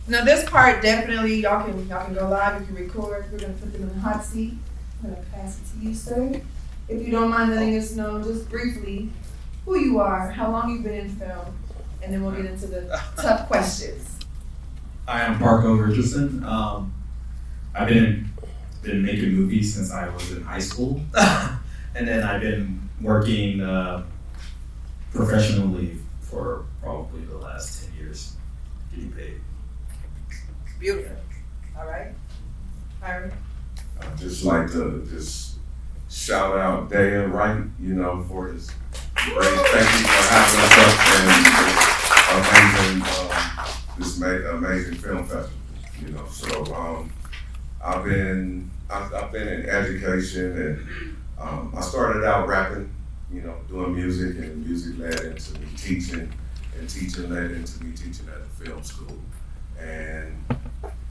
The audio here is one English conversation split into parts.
Now this part definitely y'all can go live. You can record. We're gonna put them in the hot seat. I'm gonna pass it to you, sir. If you don't mind letting us know just briefly who you are, how long you've been in film, and then we'll get into the tough questions. I am Parco Richardson. I've been making movies since I was in high school, and then I've been working professionally for probably the last 10 years, getting paid. Beautiful. All right. Irin. I'd just like to just shout out Daya Wright, for his great, thank you for having us up and this amazing film festival, So I've been in education and I started out rapping, doing music, and music led into me teaching, and teaching led into me teaching at a film school. And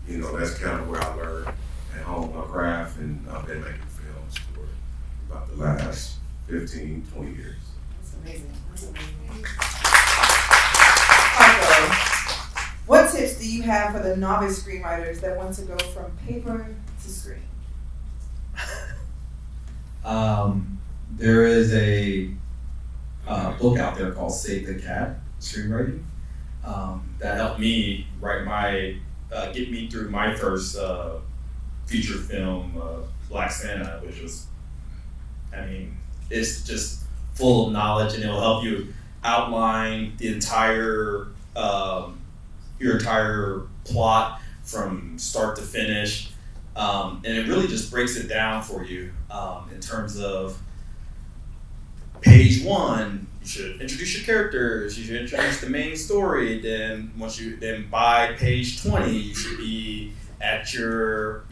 that's kind of where I learned and honed my craft, and I've been making films for about the last 15, 20 years. That's amazing. That's amazing. Parco, what tips do you have for the novice screenwriters that want to go from paper to screen? There is a book out there called Save the Cat, Screenwriting, that helped me get me through my first feature film, Black Santa, which was, it's just full of knowledge, and it'll help you outline the entire, your entire plot from start to finish. And it really just breaks it down for you in terms of page 1, you should introduce your characters, you should introduce the main story, then by page 20, you should be at your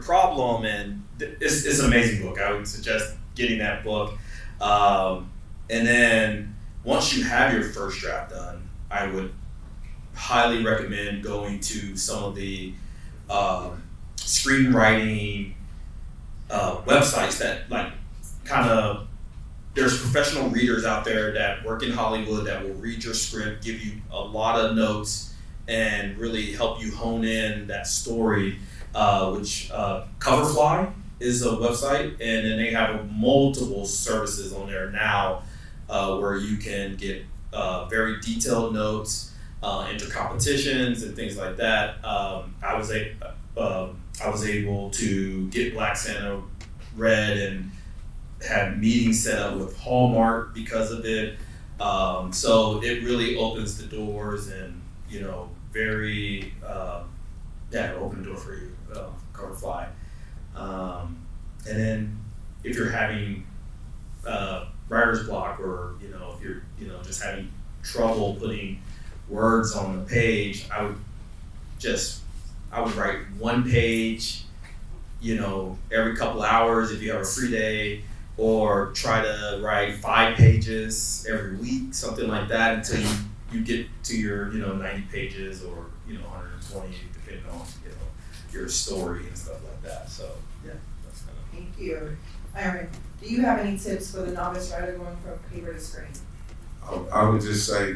problem, and it's an amazing book. I would suggest getting that book. And then once you have your first draft done, I would highly recommend going to some of the screenwriting websites that there's professional readers out there that work in Hollywood that will read your script, give you a lot of notes, and really help you hone in that story, which Coverfly is a website, and then they have multiple services on there now where you can get very detailed notes, enter competitions and things like that. I was able to get Black Santa read and had meetings set up with Hallmark because of it. So it really opens the doors, and very open the door for you, Coverfly. And then if you're having writer's block, or if you're just having trouble putting words on the page, I would write one page, every couple hours if you have a free day, or try to write 5 pages every week, something like that, until you get to your 90 pages or 120, depending on your story and stuff like that. So yeah, that's kind of. Thank you. Irin, do you have any tips for the novice writer going from paper to screen? I would just say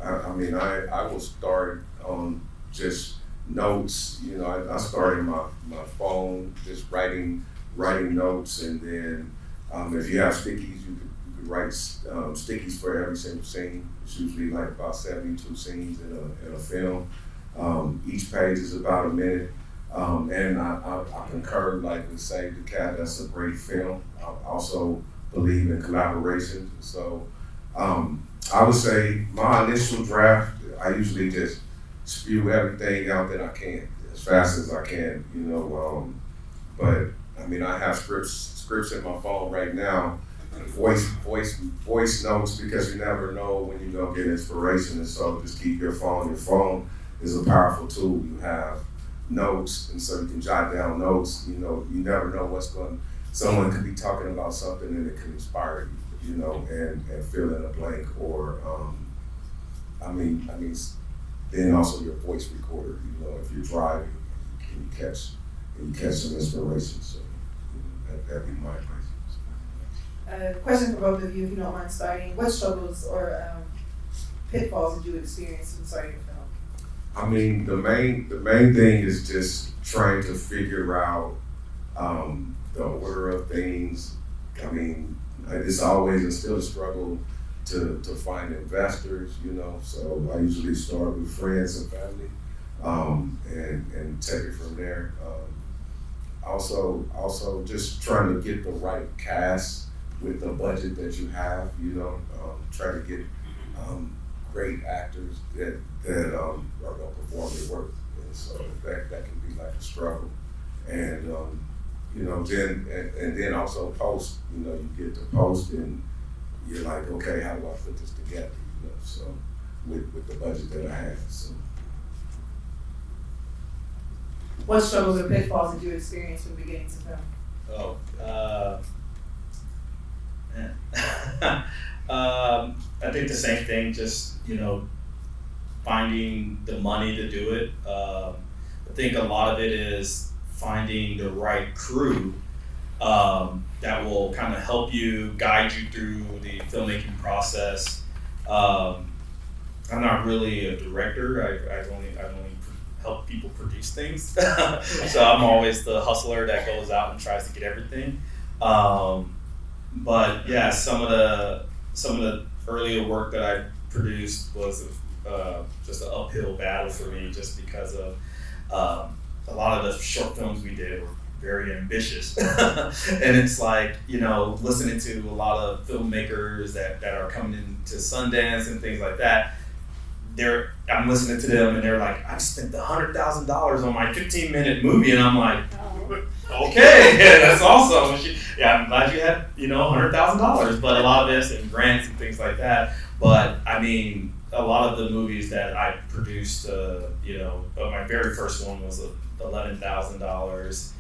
I will start on just notes. I started my phone just writing notes, and then if you have stickies, you could write stickies for every single scene. It's usually like about 72 scenes in a film. Each page is about a minute, and I concur, like with Save the Cat. That's a great film. I also believe in collaboration. So I would say my initial draft, I usually just spew everything out that I can as fast as I can, but I have scripts in my phone right now, voice notes, because you never know when you're gonna get inspiration, and so just keep your phone. Your phone is a powerful tool. You have notes, and so you can jot down notes. You never know someone could be talking about something, and it can inspire you, and fill in a blank, or then also your voice recorder. If you're driving, can you catch some inspiration? So that'd be my advice. Question for both of you, if you don't mind starting. What struggles or pitfalls did you experience in starting your film? I mean, the main thing is just trying to figure out the order of things. I mean, it's always and still a struggle to find investors, you know. So I usually start with friends and family, and take it from there. Also just trying to get the right cast with the budget that you have, you know. Try to get great actors that are gonna perform their work, and so that can be like a struggle. And you know, then also post. You know, you get to post and you're like, okay, how do I put this together? You know, so with the budget that I have. So. What struggles or pitfalls did you experience from beginning to film? I think the same thing, just, you know, finding the money to do it. I think a lot of it is finding the right crew that will kind of help you, guide you through the filmmaking process. I'm not really a director. I've only help people produce things. So I'm always the hustler that goes out and tries to get everything. But yeah, some of the earlier work that I produced was just an uphill battle for me, just because of a lot of the short films we did were very ambitious. And it's like, you know, listening to a lot of filmmakers that are coming into Sundance and things like that, I'm listening to them and they're like, I spent $100,000 on my 15-minute movie, and I'm like, okay, that's awesome. Yeah, I'm glad you had, you know, $100,000, but a lot of this and grants and things like that. But I mean, a lot of the movies that I produced, you know, but my very first one was $11,000,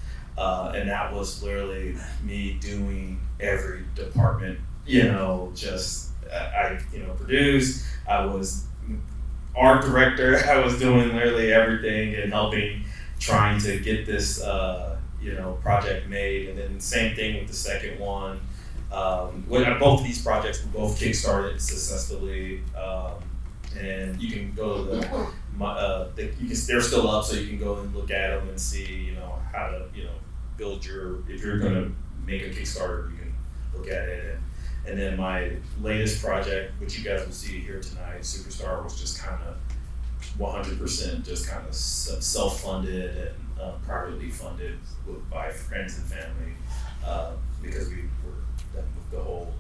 and that was literally me doing every department. You know, just I produced. I was art director. I was doing literally everything and helping, trying to get this project made. And then same thing with the second one. Both of these projects were both kickstarted successfully, and you can go to they're still up, so you can go and look at them and see, you know, how to, you know, build if you're going to make a Kickstarter, you can look at it. And then my latest project, which you guys will see here tonight, Superstar, was just kind of 100% just kind of self-funded and privately funded by friends and family, because we were done with the whole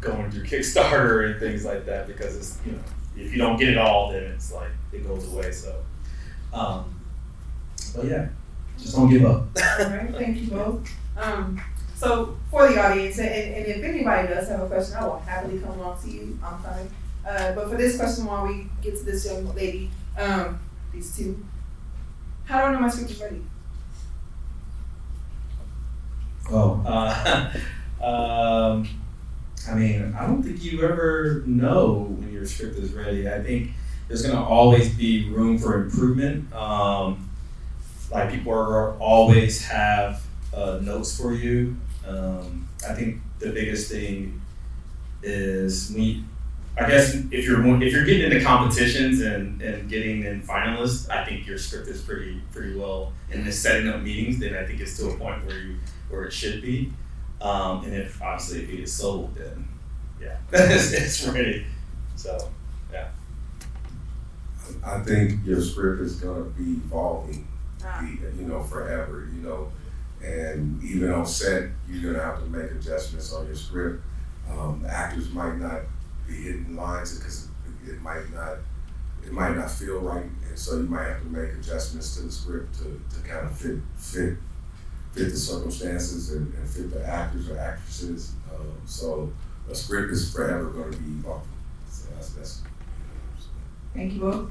going through Kickstarter and things like that, because it's, you know, if you don't get it all, then it's like it goes away. So, but yeah, just don't give up. All right, thank you both. So for the audience, and if anybody does have a question, I will happily come along to you. I'm sorry. But for this question, while we get to this young lady, these two, how do I know my script is ready? I mean, I don't think you ever know when your script is ready. I think there's going to always be room for improvement. Like, people are always have notes for you. I think the biggest thing is I guess if you're getting into competitions and getting in finalists, I think your script is pretty well, and is setting up meetings, then I think it's to a point where it should be. And if obviously if it is sold, then yeah, it's ready. So yeah. I think your script is gonna be evolving, you know, forever, you know. And even on set, you're gonna have to make adjustments on your script. The actors might not be hitting lines because it might not feel right, and so you might have to make adjustments to the script to kind of fit the circumstances and fit the actors or actresses. So a script is forever going to be evolving. So that's. Thank you both.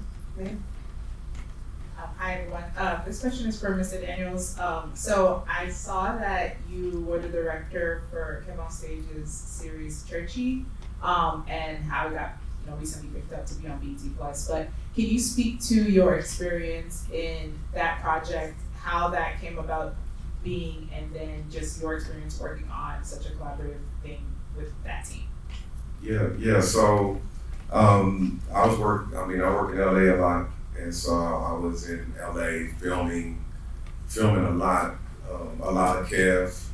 Hi everyone. This question is for Mr. Daniels. So I saw that you were the director for Kim on Stage's series Churchy, and how it got, you know, recently picked up to be on BET Plus. But can you speak to your experience in that project, how that came about being, and then just your experience working on such a collaborative thing with that team? Yeah. So I work in LA a lot, and so I was in LA filming a lot of Kev's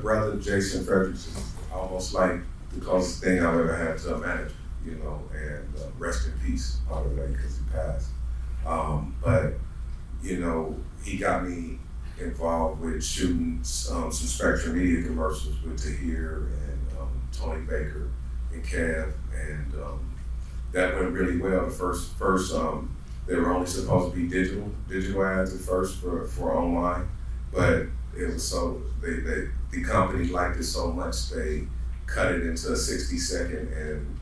brother, Jason Fredericks, is almost like the closest thing I've ever had to a manager, you know, and rest in peace, by the way, because he passed. But, you know, he got me involved with shooting some Spectrum Media commercials with Tahir and Tony Baker and Kev, and that went really well. The first they were only supposed to be digital ads at first for online, but it was so the company liked it so much they cut it into a 60-second, and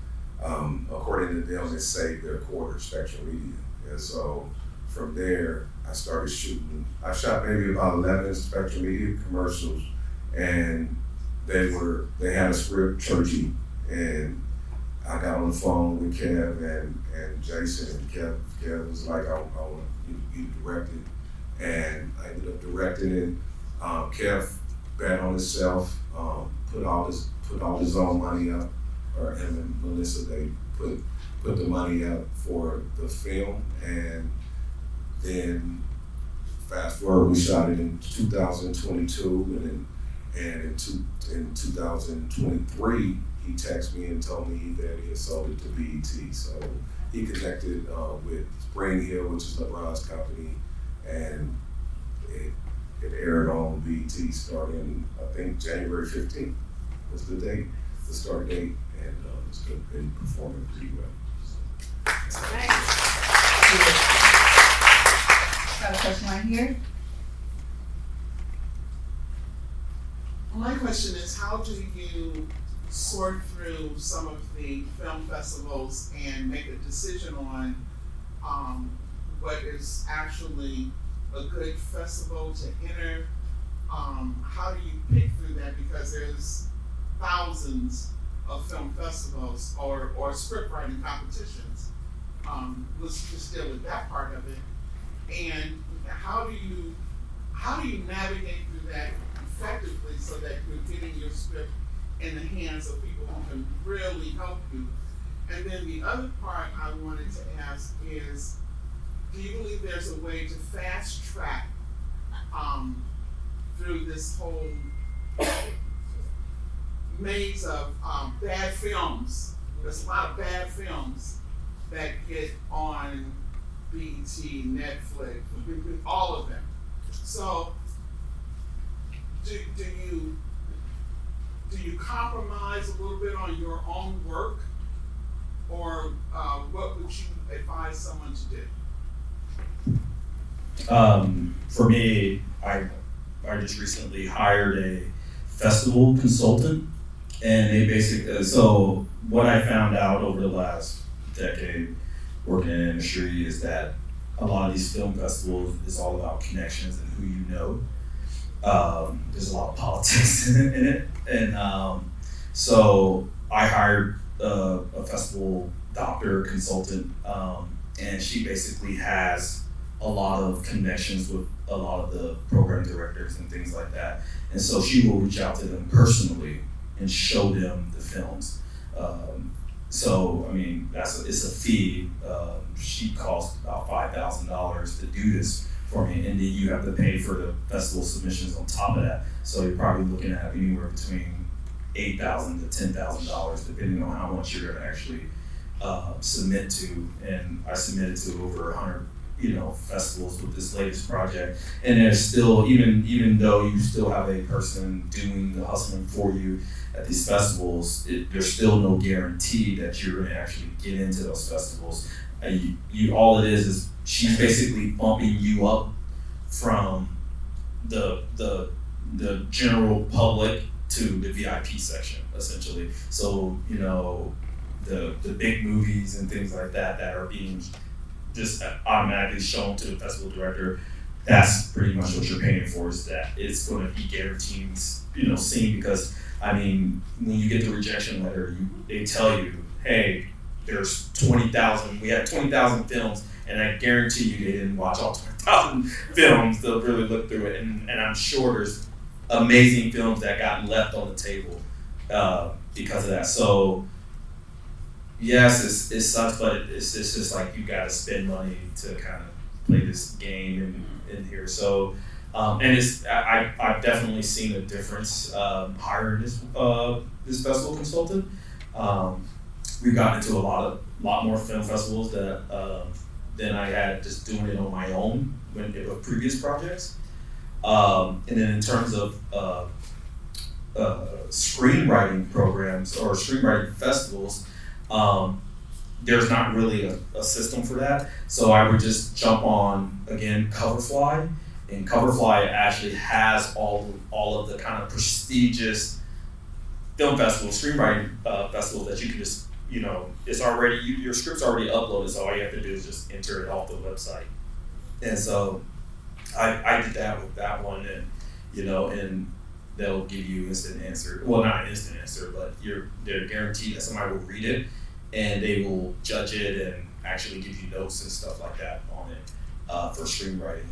according to them, it saved their quarter, Spectrum Media. And so from there, I started shooting. I shot maybe about 11 Spectrum Media commercials, and they had a script, Churchy, and I got on the phone with Kev and Jason, and Kev was like, I want you to direct it, and I ended up directing it. Kev bet on himself, put all his own money up, or him and Melissa, they put the money up for the film, and then fast forward, we shot it in 2022, and in 2023, he texted me and told me that he had sold it to BET. So he connected with Spring Hill, which is LeBron's company, and it aired on BET starting, I think, January 15th was the date, the start date, and it's been performing pretty well. So. Got a question right here. My question is, how do you sort through some of the film festivals and make a decision on what is actually a good festival to enter? How do you pick through that? Because there's thousands of film festivals or script writing competitions. Let's just deal with that part of it. And how do you navigate through that effectively so that you're getting your script in the hands of people who can really help you? And then the other part I wanted to ask is, do you believe there's a way to fast track through this whole maze of bad films? There's a lot of bad films that get on BET, Netflix, all of them. So do you compromise a little bit on your own work, or what would you advise someone to do? For me, I just recently hired a festival consultant, and they basically, so what I found out over the last decade working in the industry is that a lot of these film festivals is all about connections and who you know. There's a lot of politics in it, and so I hired a festival doctor consultant, and she basically has a lot of connections with a lot of the program directors and things like that, and so she will reach out to them personally and show them the films. So I mean, it's a fee. She cost about $5,000 to do this for me, and then you have to pay for the festival submissions on top of that. So you're probably looking at anywhere between $8,000 to $10,000, depending on how much you're going to actually submit to. And I submitted to over 100, festivals with this latest project. And there's still, even though you still have a person doing the hustling for you at these festivals, there's still no guarantee that you're going to actually get into those festivals. All it is she's basically bumping you up from the general public to the VIP section, essentially. So, the big movies and things like that are being just automatically shown to the festival director, that's pretty much what you're paying for, is that it's going to be guaranteed, seen, because, when you get the rejection letter, they tell you, hey, there's 20,000, we had 20,000 films, and I guarantee you they didn't watch all 20,000 films to really look through it, and I'm sure there's amazing films that got left on the table because of that. So yes, it sucks, but it's just like you gotta spend money to kind of play this game in here. So, and I've definitely seen a difference hiring this festival consultant. We've gotten into a lot more film festivals than I had just doing it on my own with previous projects. And then in terms of screenwriting programs or screenwriting festivals, there's not really a system for that. So I would just jump on, again, Coverfly, and Coverfly actually has all of the kind of prestigious film festivals, screenwriting festivals that you can just, it's already, your script's already uploaded, so all you have to do is just enter it off the website. And so I did that with that one, and and they'll give you instant answer. Well, not an instant answer, but they're guaranteed that somebody will read it, and they will judge it and actually give you notes and stuff like that on it for screenwriting.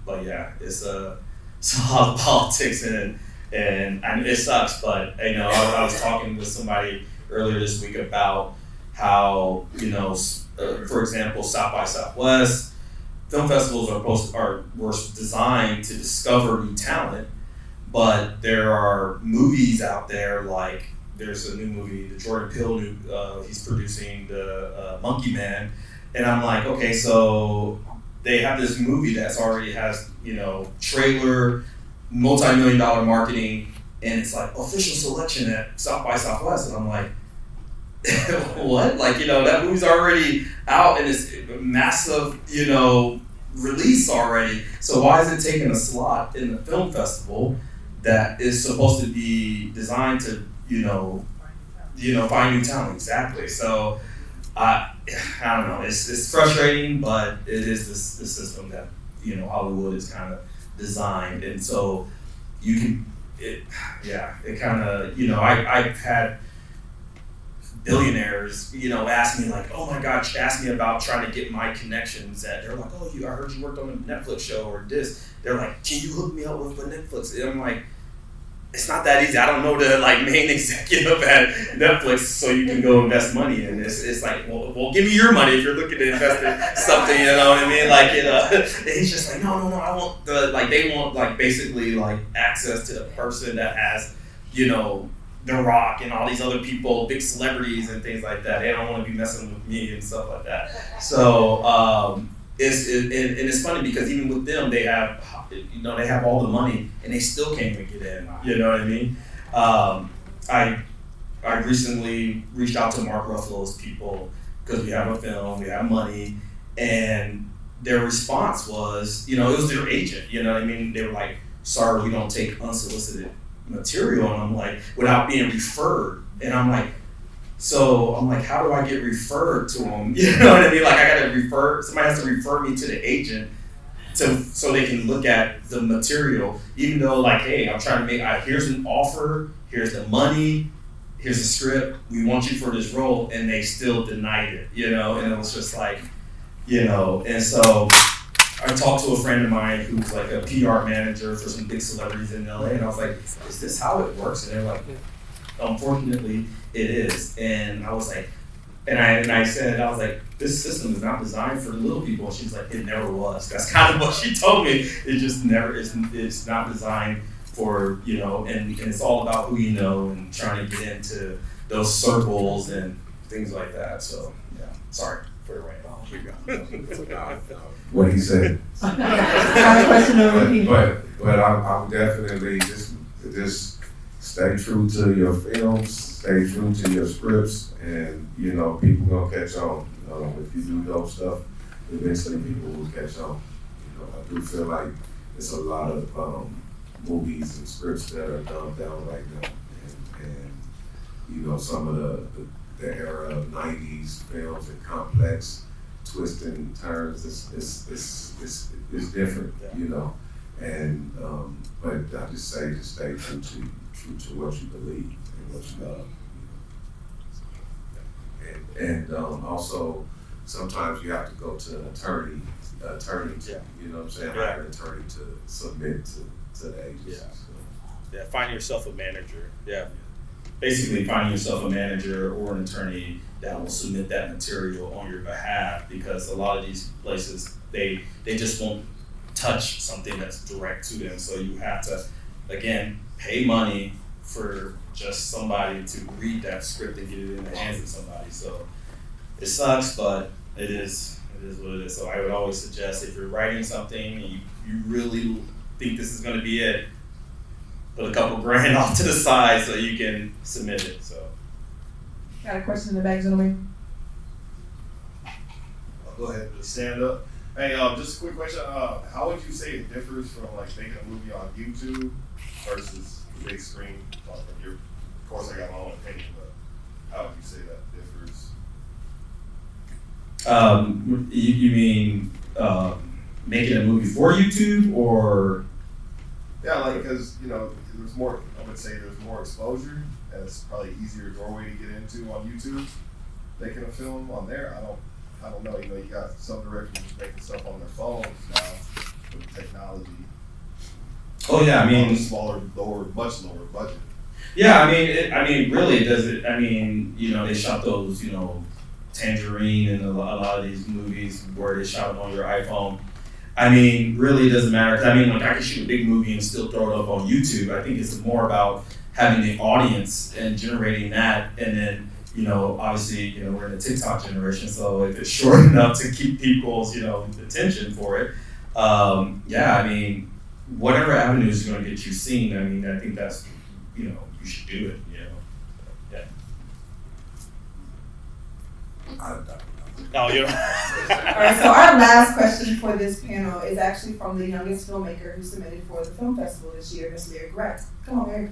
But yeah, it's a lot of politics in it, and it sucks. But I was talking with somebody earlier this week about how for example, South by Southwest film festivals were designed to discover new talent, but there are movies out there, like there's a new movie, the Jordan Peele he's producing, the Monkey Man, and I'm like, okay, so they have this movie that's already has trailer, multi-million-dollar marketing, and it's like official selection at South by Southwest, and I'm like, what? Like, that movie's already out and it's massive, release already. So why is it taking a slot in the film festival that is supposed to be designed to, find new talent? Exactly. So I don't know. It's frustrating, but it is the system that Hollywood is kind of designed, and so it kind of I've had billionaires, ask me like, oh my gosh, ask me about trying to get my connections. That they're like, oh, I heard you worked on a Netflix show or this. They're like, can you hook me up with Netflix? And I'm like, it's not that easy. I don't know the main executive at Netflix, so you can go invest money in this. It's like, well, give me your money if you're looking to invest in something. You know what I mean? Like, and he's just like, no, I want they want basically access to the person that has, The Rock and all these other people, big celebrities and things like that. They don't want to be messing with me and stuff like that. So it's funny because even with them, they have all the money and they still can't even get in. You know what I mean? I recently reached out to Mark Ruffalo's people because we have a film, we have money, and their response was, it was their agent. You know what I mean? They were like, sorry, we don't take unsolicited material, and I'm like, without being referred, and I'm like, how do I get referred to them? You know what I mean? Like, I gotta somebody has to refer me to the agent so they can look at the material, even though hey, I'm trying to here's an offer, here's the money, here's the script, we want you for this role, and they still denied it, and it was just and so I talked to a friend of mine who's like a PR manager for some big celebrities in LA, and I was like, is this how it works? And they're like, unfortunately, it is. And I was like, I said, this system is not designed for little people. And she's like, it never was. That's kind of what she told me. It just never is. It's not designed for, and it's all about who you know and trying to get into those circles and things like that. So, yeah, sorry for the rant. What he said. I have a question over here. But I'm definitely just stay true to your films, stay true to your scripts, and people gonna catch on. If you do dope stuff, eventually people will catch on. I do feel like there's a lot of movies and scripts that are dumbed down right now, and some of the era of '90s films and complex twists and turns is different, and but I just say to stay true to what you believe and what you love, and also sometimes you have to go to an attorney, you know what I'm saying, hire an attorney to submit to the agency. Yeah, find yourself a manager. Yeah. basically finding yourself a manager or an attorney that will submit that material on your behalf, because a lot of these places, they just won't touch something that's direct to them. So you have to, again, pay money for just somebody to read that script and get it in the hands of somebody. So it sucks, but it is what it is. So I would always suggest, if you're writing something and you really think this is gonna be it, put a couple grand off to the side so you can submit it. So. Got a question in the back, gentlemen? Go ahead, just stand up. Hey, just a quick question. How would you say it differs from like making a movie on YouTube versus the big screen? Of course, I got my own opinion, but how would you say that differs? You mean making a movie for YouTube, or? Yeah, like, because there's more. I would say there's more exposure, and it's probably easier doorway to get into on YouTube. Making a film on there, I don't know. You got some directors making stuff on their phones now with technology. Oh yeah, I mean, much lower budget. Yeah, I mean, really, does it? I mean, they shot those, Tangerine and a lot of these movies where they shot it on your iPhone. I mean, really, it doesn't matter. 'Cause I mean, like, I can shoot a big movie and still throw it up on YouTube. I think it's more about having the audience and generating that, and then, obviously, we're in the TikTok generation, so if it's short enough to keep people's, attention for it, yeah, I mean, whatever avenues are going to get you seen, I mean, I think that's, you should do it, yeah. Oh, you All right, so our last question for this panel is actually from the youngest filmmaker who submitted for the film festival this year, Miss Gauthier Raad. Come on, Irin.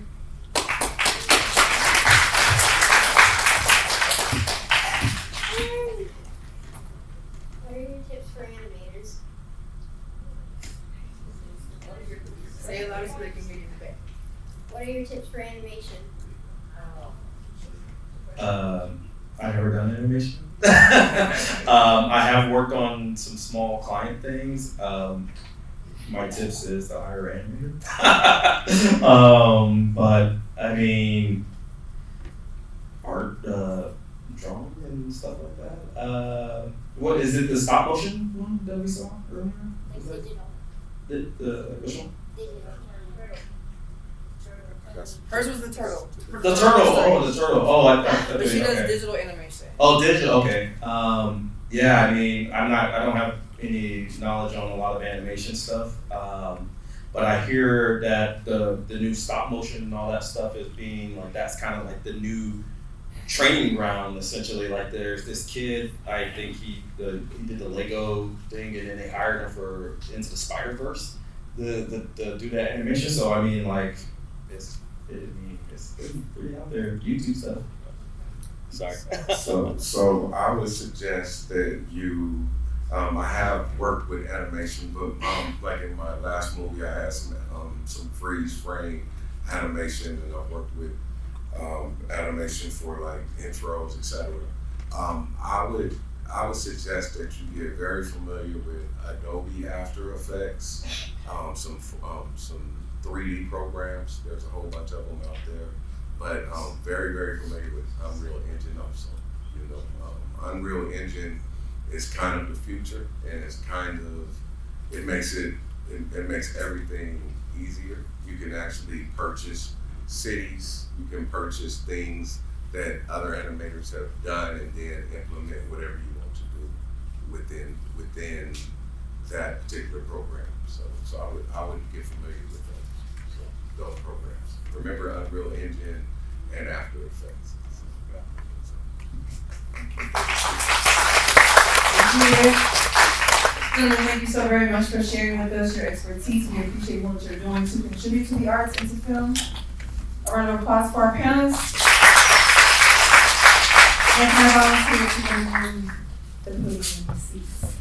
What are your tips for animators? Say it louder so they can hear you in the back. What are your tips for animation? I've never done animation. I have worked on some small client things. My tips is to hire an animator. But I mean, art, drawing and stuff like that. What is it? The stop motion one that we saw earlier? Like Was that digital. which one? Digital. Hers was the turtle. The turtle. Oh, the turtle. Oh, I thought. But she does okay. digital animation. Oh, digital. Okay. Yeah. I mean, I don't have any knowledge on a lot of animation stuff. But I hear that the new stop motion and all that stuff is being like, that's kind of like the new training ground, essentially. Like, there's this kid, I think he did the Lego thing, and then they hired him for Into the Spider-Verse to do that animation. So I mean, like, it's pretty out there. YouTube stuff. Sorry. So I would suggest that you, I have worked with animation, but like in my last movie, I had some freeze frame animation, and I've worked with animation for like intros, etc. I would suggest that you get very familiar with Adobe After Effects, some 3D programs. There's a whole bunch of them out there, but very, very familiar with Unreal Engine also. Unreal Engine is kind of the future, and it's kind of, it makes everything easier. You can actually purchase cities, you can purchase things that other animators have done, and then implement whatever you want to do within that particular program. So I would get familiar with those programs. Remember Unreal Engine and After Effects. Thank you so very much for sharing with us your expertise. We appreciate what you're doing to contribute to the arts and to film. A round of applause for our panelists. And can I volunteer to remove the podium seats?